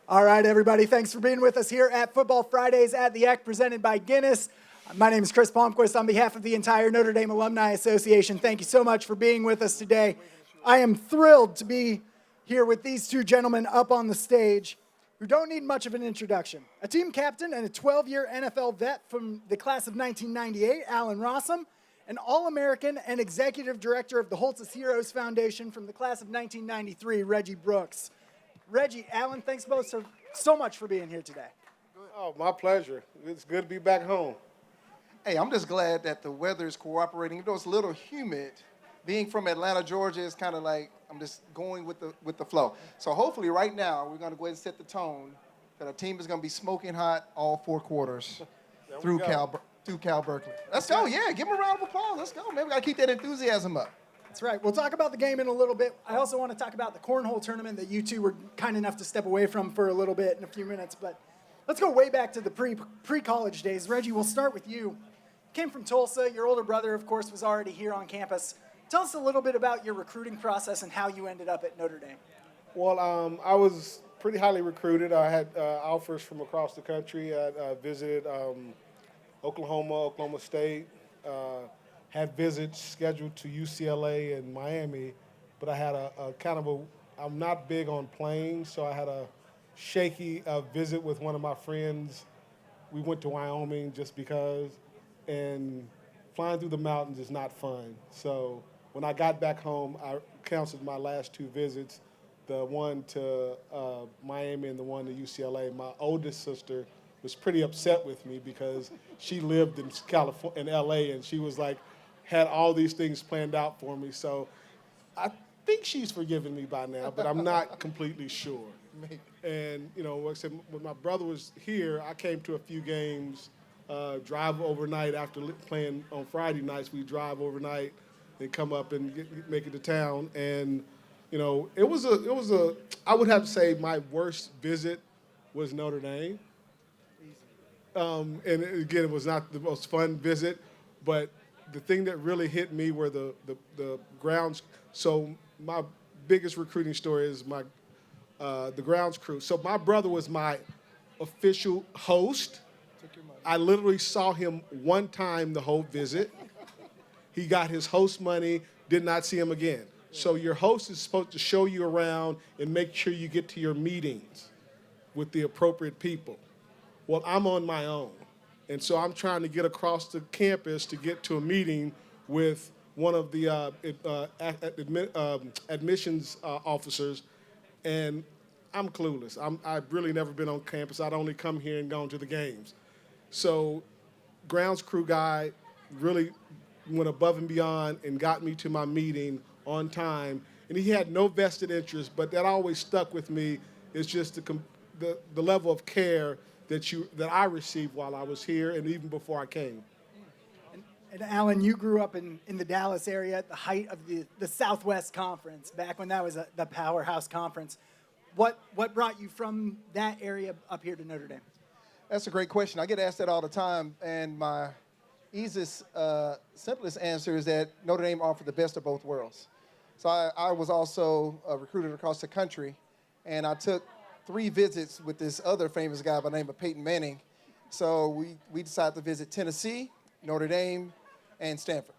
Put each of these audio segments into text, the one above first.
All right, everybody, thanks for being with us here at Football Fridays at the Eck, presented by Guinness. My name is Chris Palmquist on behalf of the entire Notre Dame Alumni Association. Thank you so much for being with us today. I am thrilled to be here with these two gentlemen up on the stage who don't need much of an introduction. A team captain and a 12-year NFL vet from the class of 1998, Allen Rossum, an All-American and executive director of the Holtz Heroes Foundation from the class of 1993, Reggie Brooks. Reggie, Allen, thanks both so much for being here today. Oh, my pleasure. It's good to be back home. Hey, I'm just glad that the weather is cooperating. Even though it's a little humid, being from Atlanta, Georgia, is kind of like I'm just going with the flow. So hopefully right now we're going to go ahead and set the tone that our team is going to be smoking hot all four quarters through Cal Berkeley. Let's go. Yeah, give them a round of applause. Let's go, man. We got to keep that enthusiasm up. That's right. We'll talk about the game in a little bit. I also want to talk about the cornhole tournament that you two were kind enough to step away from for a little bit in a few minutes. But let's go way back to the pre-college days. Reggie, we'll start with you. You came from Tulsa. Your older brother, of course, was already here on campus. Tell us a little bit about your recruiting process and how you ended up at Notre Dame. Well, I was pretty highly recruited. I had offers from across the country. I visited Oklahoma State, had visits scheduled to UCLA and Miami, but I had I'm not big on planes, so I had a shaky visit with one of my friends. We went to Wyoming just because, and flying through the mountains is not fun. So when I got back home, I canceled my last two visits, the one to Miami and the one to UCLA. My oldest sister was pretty upset with me because she lived in in LA, and she was like, had all these things planned out for me. So I think she's forgiven me by now, but I'm not completely sure. And, like I said, when my brother was here, I came to a few games, drive overnight after playing on Friday nights. We drive overnight and come up and make it to town. And, it was I would have to say my worst visit was Notre Dame. And again, it was not the most fun visit, but the thing that really hit me were the grounds. So my biggest recruiting story is the grounds crew. So my brother was my official host. I literally saw him one time the whole visit. He got his host money, did not see him again. So your host is supposed to show you around and make sure you get to your meetings with the appropriate people. Well, I'm on my own. And so I'm trying to get across the campus to get to a meeting with one of the admissions officers, and I'm clueless. I've really never been on campus. I'd only come here and gone to the games. So grounds crew guy really went above and beyond and got me to my meeting on time. And he had no vested interest, but that always stuck with me. It's just the level of care that I received while I was here and even before I came. And Allen, you grew up in the Dallas area at the height of the Southwest Conference, back when that was the powerhouse conference. What brought you from that area up here to Notre Dame? That's a great question. I get asked that all the time, and my easiest, simplest answer is that Notre Dame offered the best of both worlds. So I was also recruited across the country, and I took 3 visits with this other famous guy by the name of Peyton Manning. So we decided to visit Tennessee, Notre Dame, and Stanford.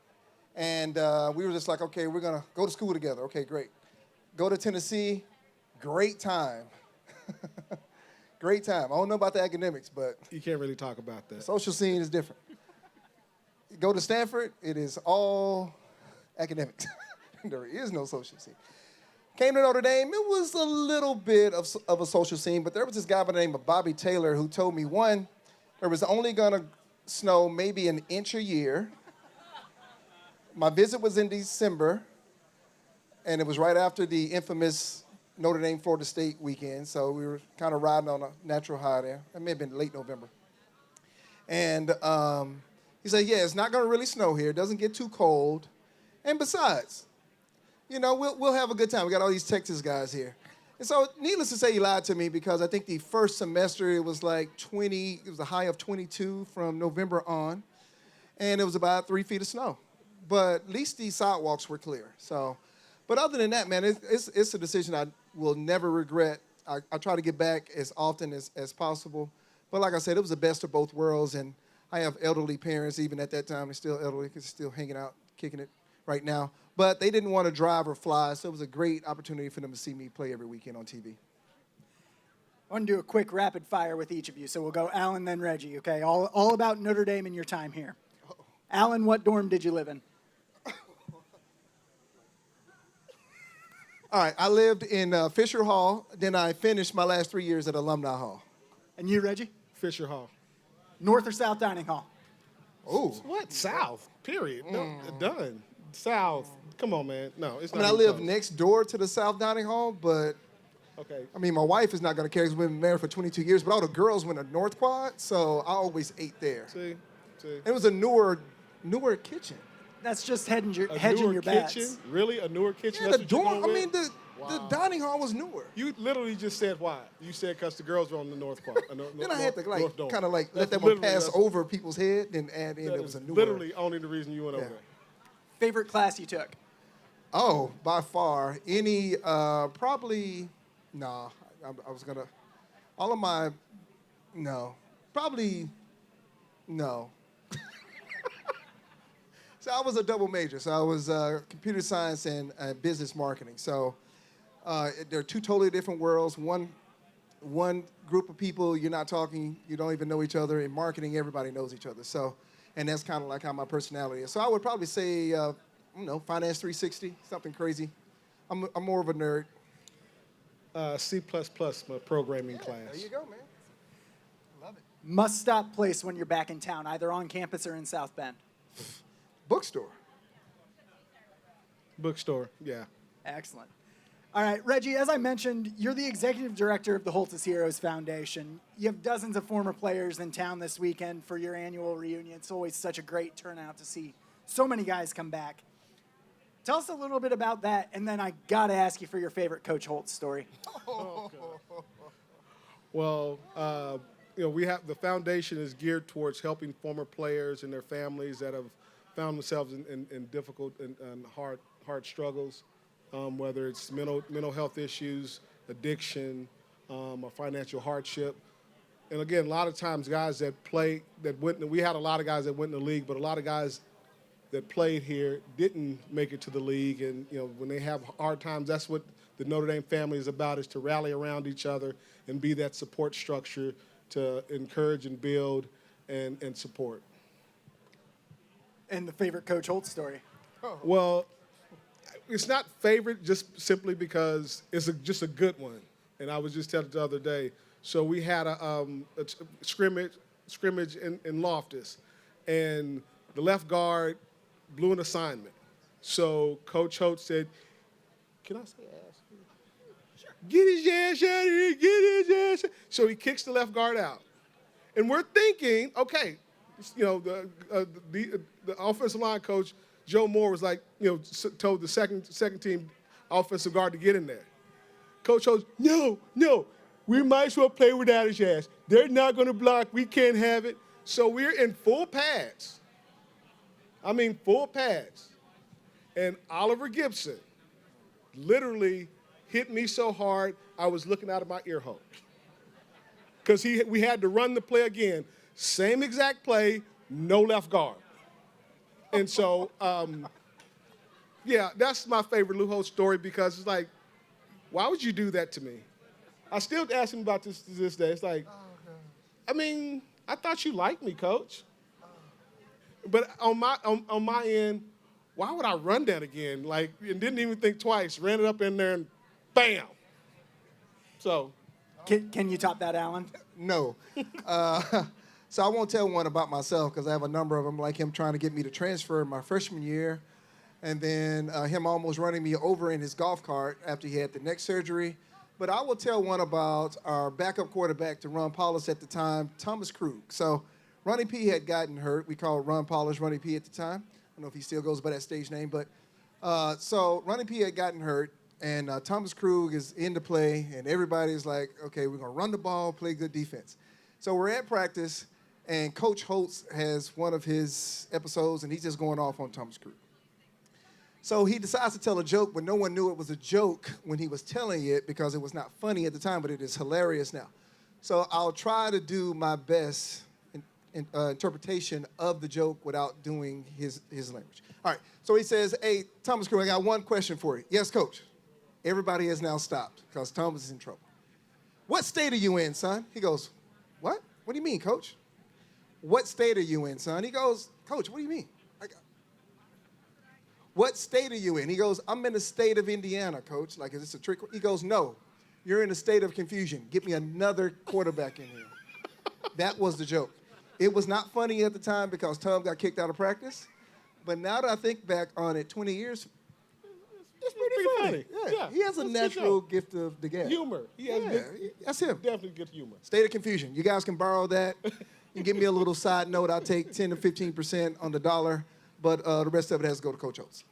And we were just like, okay, we're going to go to school together. Okay, great. Go to Tennessee, great time. Great time. I don't know about the academics, but You can't really talk about that. the social scene is different. Go to Stanford, it is all academics. There is no social scene. Came to Notre Dame, it was a little bit of a social scene, but there was this guy by the name of Bobby Taylor who told me, one, there was only going to snow maybe an inch a year. My visit was in December, and it was right after the infamous Notre Dame Florida State weekend, so we were kind of riding on a natural high there. It may have been late November. And he said, yeah, it's not going to really snow here. It doesn't get too cold. And besides, we'll have a good time. We got all these Texas guys here. And so, needless to say, he lied to me because I think the first semester it was like it was a high of 22 from November on. And it was about 3 feet of snow. But at least the sidewalks were clear. So, but other than that, man, it's a decision I will never regret. I try to get back as often as possible. But like I said, it was the best of both worlds. And I have elderly parents, even at that time, they're still elderly, because they're still hanging out, kicking it right now. But they didn't want to drive or fly, so it was a great opportunity for them to see me play every weekend on TV. I want to do a quick rapid fire with each of you. So we'll go Allen, then Reggie, okay? All about Notre Dame and your time here. Allen, what dorm did you live in? All right, I lived in Fisher Hall. Then I finished my last 3 years at Alumni Hall. And you, Reggie? Fisher Hall. North or South Dining Hall? Oh. What? South. Period. No, done. South. Come on, man. No, it's I not. mean, I even live close. next door to the South Dining Hall, but Okay. I mean, my wife is not going to care because we've been married for 22 years, but all the girls went to North Quad, so I always ate there. See. It was a newer kitchen. That's just hedging your Kitchen? bets. Really? A newer kitchen? Yeah, That's the what you're dorm, going I mean, with? the dining hall was newer. You literally just said why. You said because the girls were on the North Quad. Then I had to North Dorm. kind of let That's that one literally- pass that's- over people's head, then add in that it was a is newer. literally only the reason you went over Yeah. there. Favorite class you took? Oh, by far. Any, probably, nah, I was going to, all of my, no, probably, no. So I was a double major. So I was computer science and business marketing. So they're two totally different worlds. One group of people, you're not talking, you don't even know each other. In marketing, everybody knows each other. So, and that's kind of like how my personality is. So I would probably say, Finance 360, something crazy. I'm more of a nerd. C++, my programming class. There you go, man. Love it. Must-stop place when you're back in town, either on campus or in South Bend? Bookstore. Bookstore, yeah. Excellent. All right, Reggie, as I mentioned, you're the executive director of the Holtz Heroes Foundation. You have dozens of former players in town this weekend for your annual reunion. It's always such a great turnout to see so many guys come back. Tell us a little bit about that, and then I got to ask you for your favorite Coach Holtz story. Well, we have the foundation is geared towards helping former players and their families that have found themselves in difficult and hard struggles, whether it's mental health issues, addiction, or financial hardship. And again, a lot of times guys that we had a lot of guys that went in the league, but a lot of guys that played here didn't make it to the league. And when they have hard times, that's what the Notre Dame family is about, is to rally around each other and be that support structure to encourage and build and support. And the favorite Coach Holtz story? Well, it's not favorite just simply because it's just a good one. And I was just telling the other day. So we had a scrimmage in Loftus, and the left guard blew an assignment. So Coach Holtz said, "Can I say ass? Sure. Get his ass out of here, get his ass." So he kicks the left guard out. And we're thinking, okay, the offensive line coach, Joe Moore, was like, told the second team offensive guard to get in there. Coach Holtz, no, we might as well play without his ass. They're not going to block. We can't have it. So we're in full pads. I mean, full pads. And Oliver Gibson literally hit me so hard, I was looking out of my ear hole. Because we had to run the play again. Same exact play, no left guard. And so, that's my favorite Lou Holtz story, because it's like, why would you do that to me? I still ask him about this to this day. It's like, I mean, I thought you liked me, Coach. But on my end, why would I run that again? And didn't even think twice. Ran it up in there and bam. So. Can you top that, Allen? No. So I won't tell one about myself because I have a number of them, like him trying to get me to transfer my freshman year, and then him almost running me over in his golf cart after he had the neck surgery. But I will tell one about our backup quarterback to Ron Paulus at the time, Thomas Krug. So Ronnie P had gotten hurt. We called Ron Paulus Ronnie P at the time. I don't know if he still goes by that stage name, but so Ronnie P had gotten hurt, and Thomas Krug is in the play, and everybody's like, okay, we're going to run the ball, play good defense. So we're at practice, and Coach Holtz has one of his episodes, and he's just going off on Thomas Krug. So he decides to tell a joke, but no one knew it was a joke when he was telling it because it was not funny at the time, but it is hilarious now. So I'll try to do my best interpretation of the joke without doing his language. All right, so he says, hey, Thomas Crew, I got one question for you. Yes, coach. Everybody has now stopped because Thomas is in trouble. What state are you in, son? He goes, what? What do you mean, coach? What state are you in, son? He goes, coach, what do you mean? What state are you in? He goes, I'm in the state of Indiana, coach. Like, is this a trick? He goes, no, you're in a state of confusion. Get me another quarterback in here. That was the joke. It was not funny at the time because Tom got kicked out of practice. But now that I think back on it 20 years, it's pretty funny. Yeah. He has a natural gift of the gab. Humor. He has that's him. definitely good humor. State of confusion. You guys can borrow that. You can give me a little side note. I'll take 10 to 15% on the dollar, but the rest of it has to go to Coach Holtz.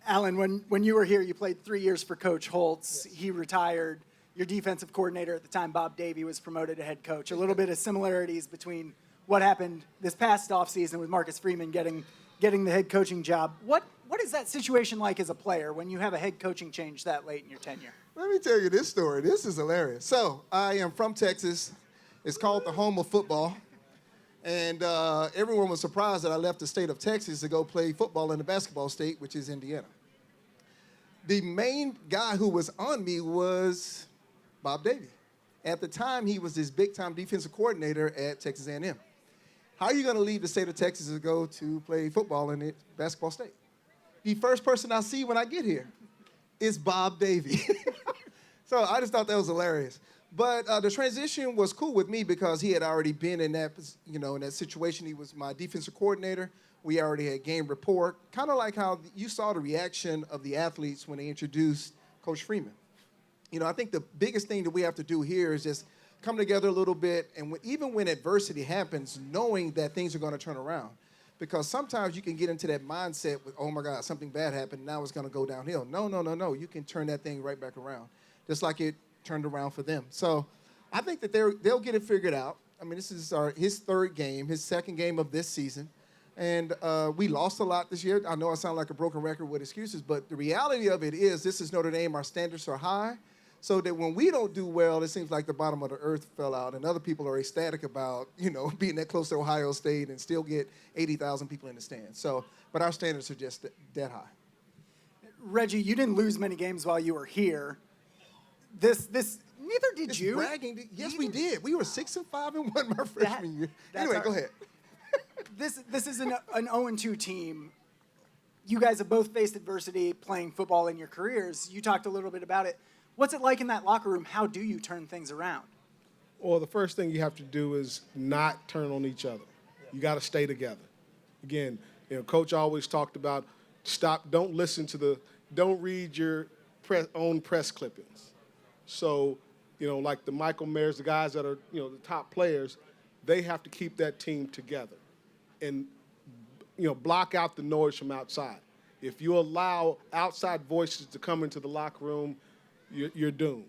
Allen, when you were here, you played 3 years for Coach Holtz. Yes. He retired. Your defensive coordinator at the time, Bob Davie, was promoted to head coach. A little bit of similarities between what happened this past offseason with Marcus Freeman getting the head coaching job. What is that situation like as a player when you have a head coaching change that late in your tenure? Let me tell you this story. This is hilarious. So I am from Texas. It's called the home of football. And everyone was surprised that I left the state of Texas to go play football in the basketball state, which is Indiana. The main guy who was on me was Bob Davie. At the time, he was this big-time defensive coordinator at Texas A&M. How are you going to leave the state of Texas to go to play football in the basketball state? The first person I see when I get here is Bob Davie. So I just thought that was hilarious. But the transition was cool with me because he had already been in that, in that situation. He was my defensive coordinator. We already had game report, kind of like how you saw the reaction of the athletes when they introduced Coach Freeman. I think the biggest thing that we have to do here is just come together a little bit, and even when adversity happens, knowing that things are going to turn around. Because sometimes you can get into that mindset with, oh, my God, something bad happened, now it's going to go downhill. No. You can turn that thing right back around, just like it turned around for them. So I think that they'll get it figured out. I mean, this is his third game, his second game of this season. And we lost a lot this year. I know I sound like a broken record with excuses, but the reality of it is this is Notre Dame. Our standards are high. So that when we don't do well, it seems like the bottom of the earth fell out, and other people are ecstatic about, being that close to Ohio State and still get 80,000 people in the stands. So, but our standards are just that high. Reggie, you didn't lose many games while you were here. Neither did you. Bragging. Yes, we did. We were 6-5-1 my freshman year. Anyway, go ahead. This is an 0-2 team. You guys have both faced adversity playing football in your careers. You talked a little bit about it. What's it like in that locker room? How do you turn things around? Well, the first thing you have to do is not turn on each other. You got to stay together. Again, Coach always talked about don't read your own press clippings. So, like the Michael Mayers, the guys that are, the top players, they have to keep that team together and, block out the noise from outside. If you allow outside voices to come into the locker room, you're doomed.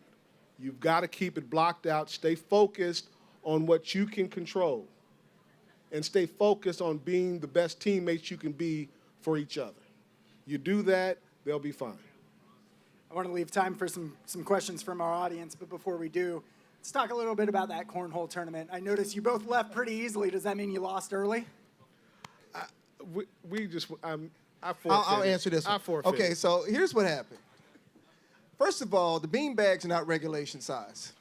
You've got to keep it blocked out, stay focused on what you can control, and stay focused on being the best teammates you can be for each other. You do that, they'll be fine. I want to leave time for some questions from our audience, but before we do, let's talk a little bit about that cornhole tournament. I noticed you both left pretty easily. Does that mean you lost early? I forfeited. I'll answer this one. I forfeited. Okay, so here's what happened. First of all, the bean bags are not regulation size,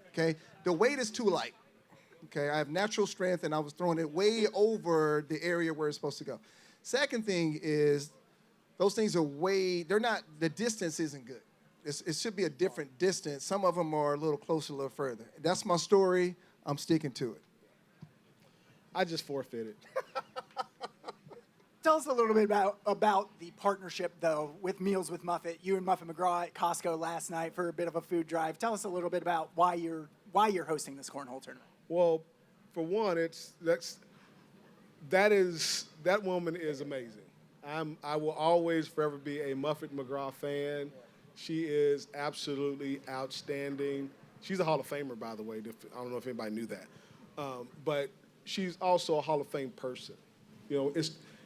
okay? The weight is too light, okay? I have natural strength, and I was throwing it way over the area where it's supposed to go. Second thing is those things are the distance isn't good. It should be a different distance. Some of them are a little closer, a little further. That's my story. I'm sticking to it. I just forfeited. Tell us a little bit about the partnership, though, with Meals with Muffet. You and Muffet McGraw at Costco last night for a bit of a food drive. Tell us a little bit about why you're hosting this cornhole tournament. Well, for one, that woman is amazing. I will always forever be a Muffet McGraw fan. She is absolutely outstanding. She's a Hall of Famer, by the way. I don't know if anybody knew that, but she's also a Hall of Fame person.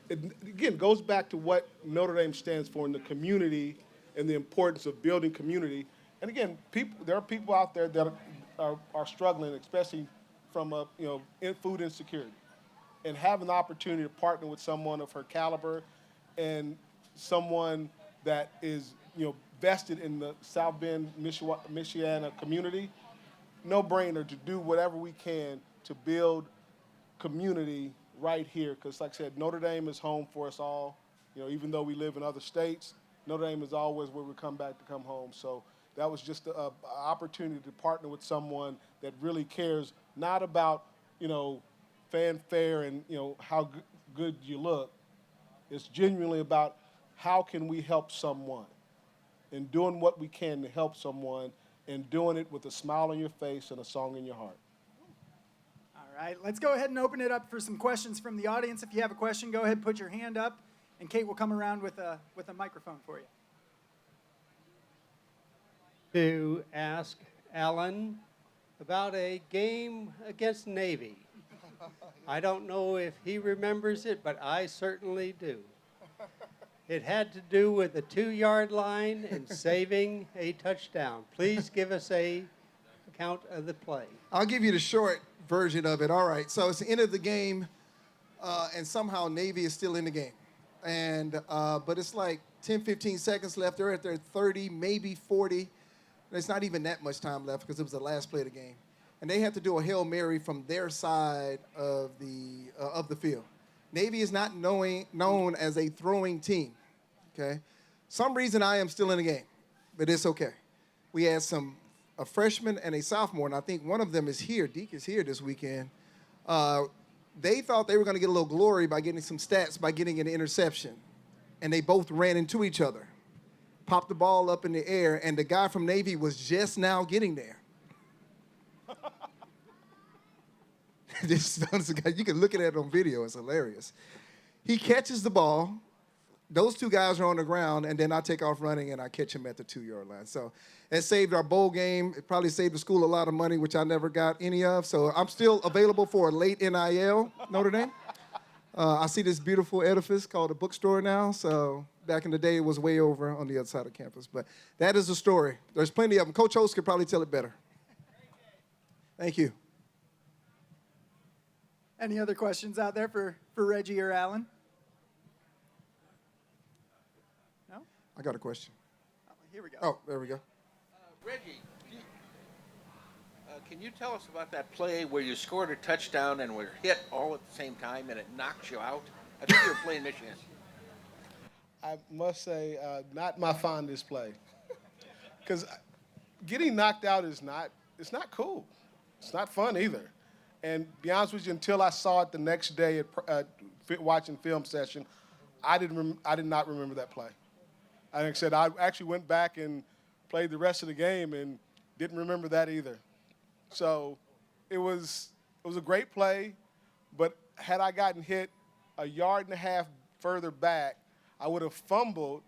it, again, goes back to what Notre Dame stands for in the community and the importance of building community. And again, there are people out there that are struggling, especially from food insecurity. And having the opportunity to partner with someone of her caliber and someone that is, vested in the South Bend, Michiana community, no-brainer to do whatever we can to build community right here. Because like I said, Notre Dame is home for us all. Even though we live in other states, Notre Dame is always where we come back to come home. So that was just an opportunity to partner with someone that really cares, not about, fanfare and, how good you look. It's genuinely about how can we help someone and doing what we can to help someone and doing it with a smile on your face and a song in your heart. All right, let's go ahead and open it up for some questions from the audience. If you have a question, go ahead and put your hand up, and Kate will come around with a microphone for you. To ask Allen about a game against Navy. I don't know if he remembers it, but I certainly do. It had to do with the 2-yard line and saving a touchdown. Please give us a count of the play. I'll give you the short version of it. All right, so it's the end of the game, and somehow Navy is still in the game. But it's like 10, 15 seconds left. They're at their 30, maybe 40. There's not even that much time left because it was the last play of the game. And they had to do a Hail Mary from their side of the field. Navy is not known as a throwing team, okay? Some reason I am still in the game, but it's okay. We had a freshman and a sophomore, and I think one of them is here. Deke is here this weekend. They thought they were going to get a little glory by getting some stats by getting an interception, and they both ran into each other, popped the ball up in the air, and the guy from Navy was just now getting there. You can look at it on video. It's hilarious. He catches the ball. Those two guys are on the ground, and then I take off running, and I catch him at the 2-yard line. So it saved our bowl game. It probably saved the school a lot of money, which I never got any of. So I'm still available for a late NIL, Notre Dame. I see this beautiful edifice called a bookstore now. So back in the day, it was way over on the other side of campus. But that is the story. There's plenty of them. Coach Holtz could probably tell it better. Thank you. Any other questions out there for Reggie or Allen? No? I got a question. Oh, here we go. Oh, there we go. Reggie, can you tell us about that play where you scored a touchdown and were hit all at the same time and it knocks you out? I think you were playing Michigan. I must say, not my fondest play. Because getting knocked out it's not cool. It's not fun either. And to be honest with you, until I saw it the next day at watching film session, I did not remember that play. Like I said, I actually went back and played the rest of the game and didn't remember that either. So it was a great play, but had I gotten hit a yard and a half further back, I would have fumbled,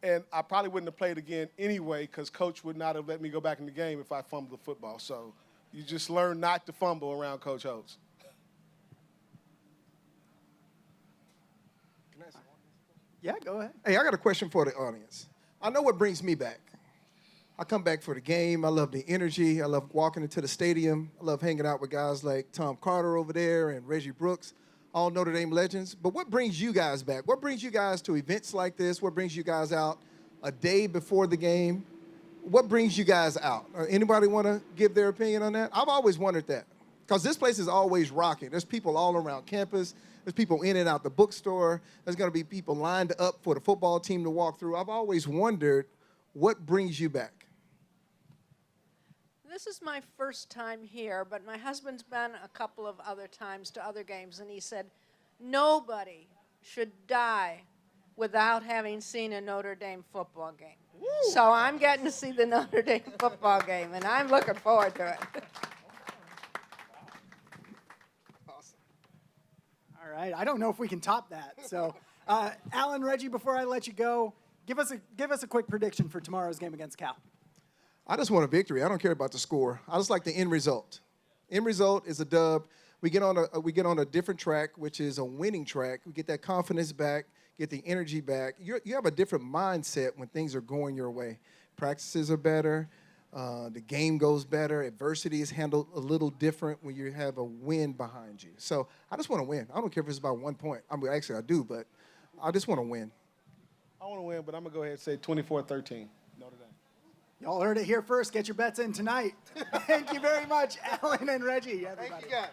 and I probably wouldn't have played again anyway because Coach would not have let me go back in the game if I fumbled the football. So you just learn not to fumble around Coach Holtz. Yeah, go ahead. Hey, I got a question for the audience. I know what brings me back. I come back for the game. I love the energy. I love walking into the stadium. I love hanging out with guys like Tom Carter over there and Reggie Brooks, all Notre Dame legends. But what brings you guys back? What brings you guys to events like this? What brings you guys out a day before the game? What brings you guys out? Anybody want to give their opinion on that? I've always wondered that because this place is always rocking. There's people all around campus. There's people in and out the bookstore. There's going to be people lined up for the football team to walk through. I've always wondered what brings you back. This is my first time here, but my husband's been a couple of other times to other games, and he said, nobody should die without having seen a Notre Dame football game. Woo. So I'm getting to see the Notre Dame football game, and I'm looking forward to it. Awesome. All right, I don't know if we can top that. So, Allen, Reggie, before I let you go, give us a quick prediction for tomorrow's game against Cal. I just want a victory. I don't care about the score. I just like the end result. End result is a dub. we get on a different track, which is a winning track. We get that confidence back, get the energy back. You have a different mindset when things are going your way. Practices are better. The game goes better. Adversity is handled a little different when you have a win behind you. So I just want to win. I don't care if it's about 1 point. I mean, actually, I do, but I just want to win. I want to win, but I'm going to go ahead and say 24-13. Notre Dame. Y'all heard it here first. Get your bets in tonight. Thank you very much, Allen and Reggie, everybody. Thank you, guys.